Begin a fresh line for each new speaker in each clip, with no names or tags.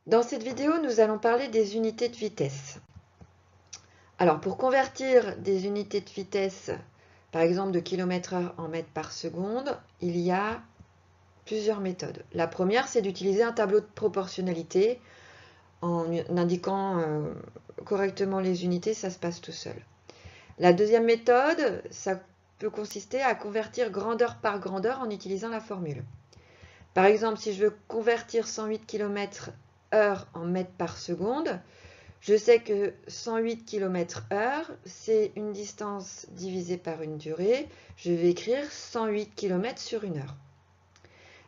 Dans cette vidéo, nous allons parler des unités de vitesse. Alors, pour convertir des unités de vitesse, par exemple de km/h en mètres par seconde, il y a plusieurs méthodes. La première, c'est d'utiliser un tableau de proportionnalité. En indiquant correctement les unités, ça se passe tout seul. La deuxième méthode, ça peut consister à convertir grandeur par grandeur en utilisant la formule. Par exemple, si je veux convertir 108 km/h en mètres par seconde, je sais que 108 km/h, c'est une distance divisée par une durée. Je vais écrire 108 km sur une heure.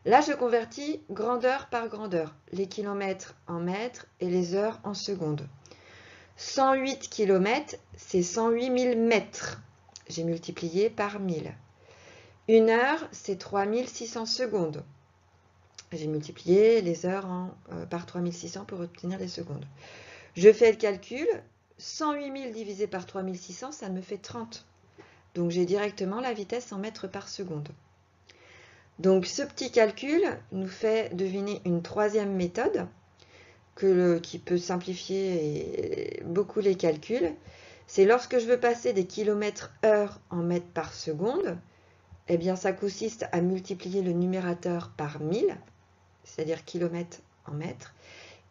Là, je convertis grandeur par grandeur, les kilomètres en mètres et les heures en secondes. 108 km, c'est 108 000 mètres. J'ai multiplié par 1000. Une heure, c'est 3600 secondes. J'ai multiplié les heures par 3600 pour obtenir les secondes. Je fais le calcul. 108 000 divisé par 3600, ça me fait 30. Donc j'ai directement la vitesse en mètres par seconde. Donc ce petit calcul nous fait deviner une troisième méthode qui peut simplifier beaucoup les calculs. C'est lorsque je veux passer des kilomètres-heure en mètres par seconde, eh bien ça consiste à multiplier le numérateur par 1000, c'est-à-dire kilomètres en mètres,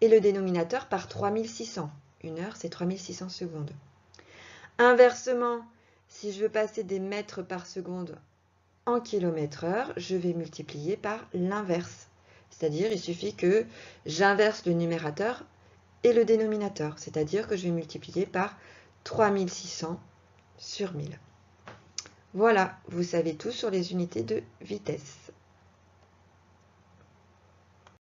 et le dénominateur par 3600. Une heure, c'est 3600 secondes. Inversement, si je veux passer des mètres par seconde en kilomètres-heure, je vais multiplier par l'inverse. C'est-à-dire, il suffit que j'inverse le numérateur et le dénominateur. C'est-à-dire que je vais multiplier par 3600 sur 1000. Voilà, vous savez tout sur les unités de vitesse.